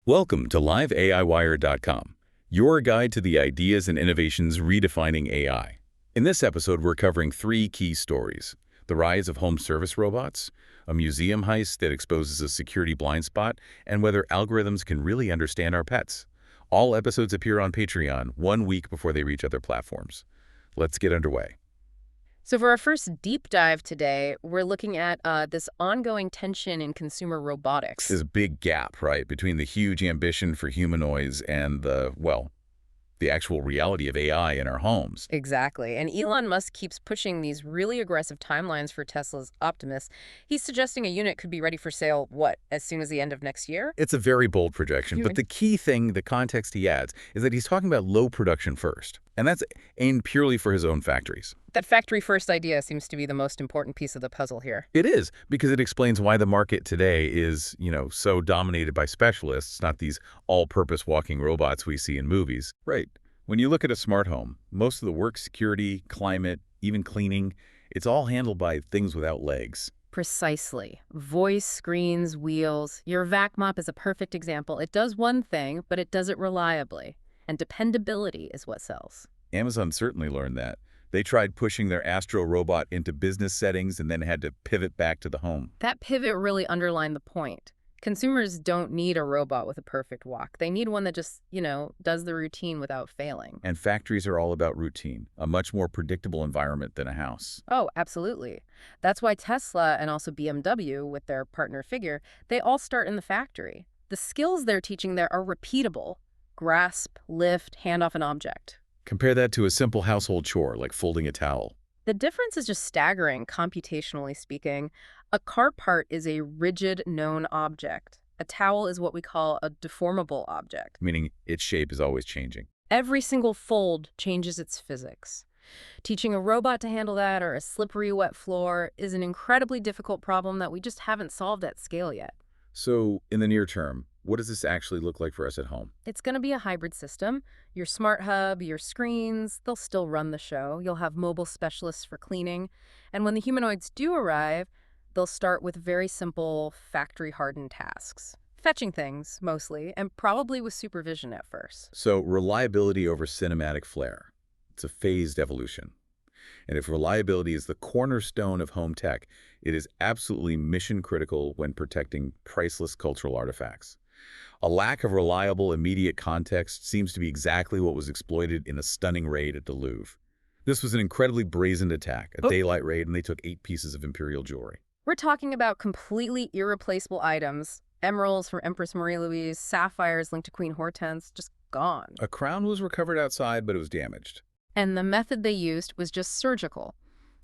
Welcome to liveAIwire.com, your guide to the ideas and innovations redefining AI. In this episode, we're covering three key stories: the rise of home service robots, a museum heist that exposes a security blind spot, and whether algorithms can really understand our pets. All episodes appear on Patreon 1 week before they reach other platforms. Let's get underway. So for our first deep dive today, we're looking at this ongoing tension in consumer robotics. There's a big gap, right, between the huge ambition for humanoids and the actual reality of AI in our homes. Exactly. And Elon Musk keeps pushing these really aggressive timelines for Tesla's Optimus. He's suggesting a unit could be ready for sale, what, as soon as the end of next year? It's a very bold projection, but the key thing, the context he adds, is that he's talking about low production first. And that's aimed purely for his own factories. That factory-first idea seems to be the most important piece of the puzzle here. It is, because it explains why the market today is, so dominated by specialists, not these all-purpose walking robots we see in movies. Right. When you look at a smart home, most of the work, security, climate, even cleaning, it's all handled by things without legs. Precisely. Voice, screens, wheels. Your vac mop is a perfect example. It does one thing, but it does it reliably. And dependability is what sells. Amazon certainly learned that. They tried pushing their Astro robot into business settings and then had to pivot back to the home. That pivot really underlined the point. Consumers don't need a robot with a perfect walk. They need one that just, does the routine without failing. And factories are all about routine, a much more predictable environment than a house. Oh, absolutely. That's why Tesla and also BMW, with their partner Figure, they all start in the factory. The skills they're teaching there are repeatable. Grasp, lift, hand off an object. Compare that to a simple household chore like folding a towel. The difference is just staggering, computationally speaking. A car part is a rigid, known object. A towel is what we call a deformable object. Meaning its shape is always changing. Every single fold changes its physics. Teaching a robot to handle that, or a slippery, wet floor, is an incredibly difficult problem that we just haven't solved at scale yet. So, in the near term, what does this actually look like for us at home? It's going to be a hybrid system. Your smart hub, your screens, they'll still run the show. You'll have mobile specialists for cleaning. And when the humanoids do arrive, they'll start with very simple, factory-hardened tasks. Fetching things, mostly, and probably with supervision at first. So, reliability over cinematic flair. It's a phased evolution. And if reliability is the cornerstone of home tech, it is absolutely mission-critical when protecting priceless cultural artifacts. A lack of reliable, immediate context seems to be exactly what was exploited in a stunning raid at the Louvre. This was an incredibly brazen attack, a daylight raid, and they took 8 pieces of imperial jewelry. We're talking about completely irreplaceable items. Emeralds from Empress Marie-Louise, sapphires linked to Queen Hortense, just gone. A crown was recovered outside, but it was damaged. And the method they used was just surgical.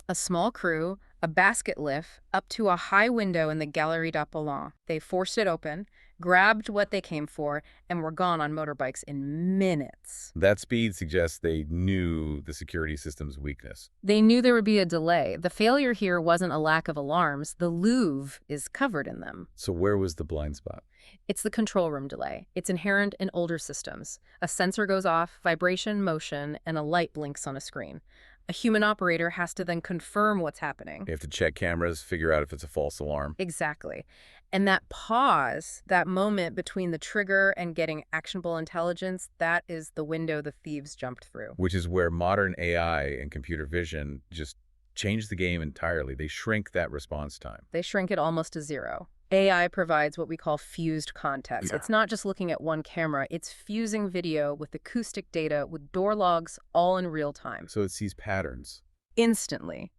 A small crew, a basket lift, up to a high window in the Galerie d'Apollon. They forced it open, grabbed what they came for, and were gone on motorbikes in minutes. That speed suggests they knew the security system's weakness. They knew there would be a delay. The failure here wasn't a lack of alarms. The Louvre is covered in them. So where was the blind spot? It's the control room delay. It's inherent in older systems. A sensor goes off, vibration, motion, and a light blinks on a screen. A human operator has to then confirm what's happening. You have to check cameras, figure out if it's a false alarm. Exactly. And that pause, that moment between the trigger and getting actionable intelligence, that is the window the thieves jumped through. Which is where modern AI and computer vision just change the game entirely. They shrink that response time. They shrink it almost to zero. AI provides what we call fused context. It's not just looking at one camera, it's fusing video with acoustic data, with door logs, all in real time. So it sees patterns. Instantly.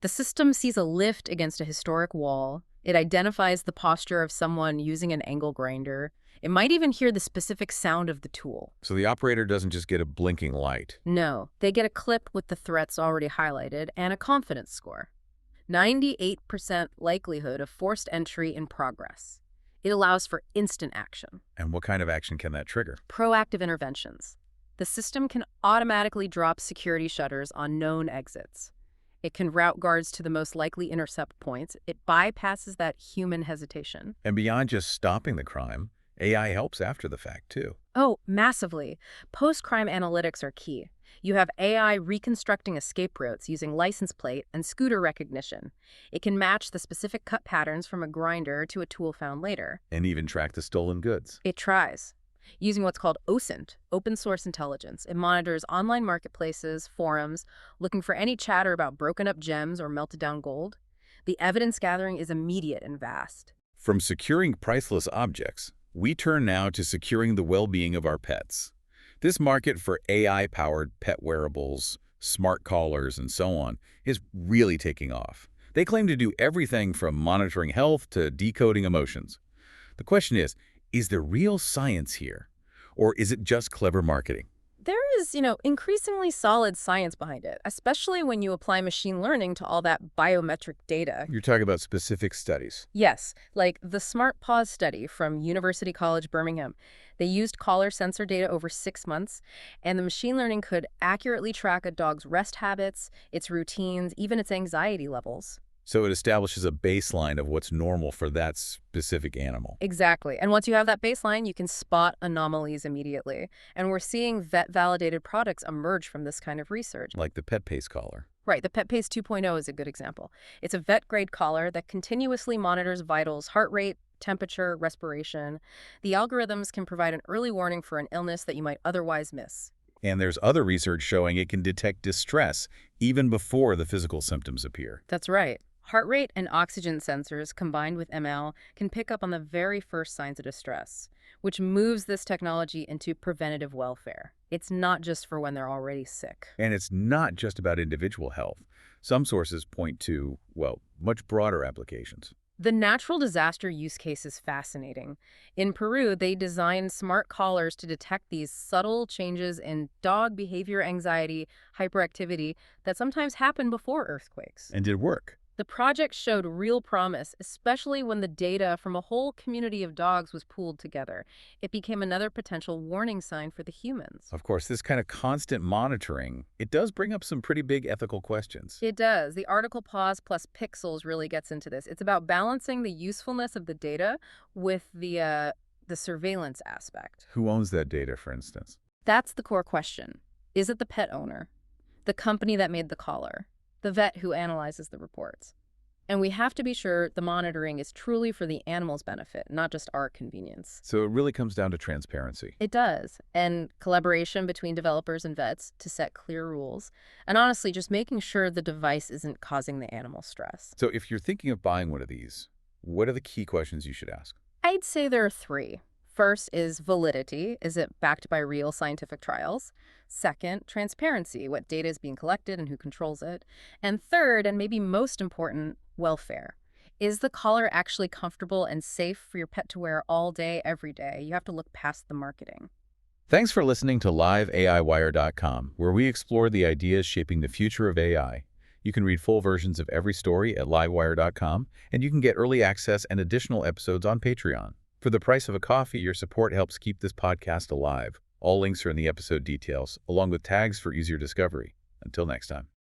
The system sees a lift against a historic wall. It identifies the posture of someone using an angle grinder. It might even hear the specific sound of the tool. So the operator doesn't just get a blinking light. No, they get a clip with the threats already highlighted and a confidence score. 98% likelihood of forced entry in progress. It allows for instant action. And what kind of action can that trigger? Proactive interventions. The system can automatically drop security shutters on known exits. It can route guards to the most likely intercept points. It bypasses that human hesitation. And beyond just stopping the crime, AI helps after the fact, too. Oh, massively. Post-crime analytics are key. You have AI reconstructing escape routes using license plate and scooter recognition. It can match the specific cut patterns from a grinder to a tool found later. And even track the stolen goods. It tries. Using what's called OSINT, open source intelligence, it monitors online marketplaces, forums, looking for any chatter about broken up gems or melted down gold. The evidence gathering is immediate and vast. From securing priceless objects, we turn now to securing the well-being of our pets. This market for AI-powered pet wearables, smart collars, and so on is really taking off. They claim to do everything from monitoring health to decoding emotions. The question is there real science here? Or is it just clever marketing? There is, increasingly solid science behind it, especially when you apply machine learning to all that biometric data. You're talking about specific studies. Yes, like the Smart Paws study from University College Birmingham. They used collar sensor data over 6 months, and the machine learning could accurately track a dog's rest habits, its routines, even its anxiety levels. So it establishes a baseline of what's normal for that specific animal. Exactly. And once you have that baseline, you can spot anomalies immediately. And we're seeing vet-validated products emerge from this kind of research. Like the pet pace collar. Right, the Pet Pace 2.0 is a good example. It's a vet-grade collar that continuously monitors vitals, heart rate, temperature, respiration. The algorithms can provide an early warning for an illness that you might otherwise miss. And there's other research showing it can detect distress even before the physical symptoms appear. That's right. Heart rate and oxygen sensors combined with ML can pick up on the very first signs of distress, which moves this technology into preventative welfare. It's not just for when they're already sick. And it's not just about individual health. Some sources point to, well, much broader applications. The natural disaster use case is fascinating. In Peru, they designed smart collars to detect these subtle changes in dog behavior, anxiety, hyperactivity that sometimes happen before earthquakes. And did work. The project showed real promise, especially when the data from a whole community of dogs was pooled together. It became another potential warning sign for the humans. Of course, this kind of constant monitoring, it does bring up some pretty big ethical questions. It does. The article Paws plus Pixels really gets into this. It's about balancing the usefulness of the data with the surveillance aspect. Who owns that data, for instance? That's the core question. Is it the pet owner, the company that made the collar, the vet who analyzes the reports? And we have to be sure the monitoring is truly for the animal's benefit, not just our convenience. So it really comes down to transparency. It does. And collaboration between developers and vets to set clear rules. And honestly, just making sure the device isn't causing the animal stress. So if you're thinking of buying one of these, what are the key questions you should ask? I'd say there are 3. First is validity. Is it backed by real scientific trials? Second, transparency. What data is being collected and who controls it? And third, and maybe most important, welfare. Is the collar actually comfortable and safe for your pet to wear all day, every day? You have to look past the marketing. Thanks for listening to liveaiwire.com, where we explore the ideas shaping the future of AI. You can read full versions of every story at livewire.com, and you can get early access and additional episodes on Patreon. For the price of a coffee, your support helps keep this podcast alive. All links are in the episode details, along with tags for easier discovery. Until next time.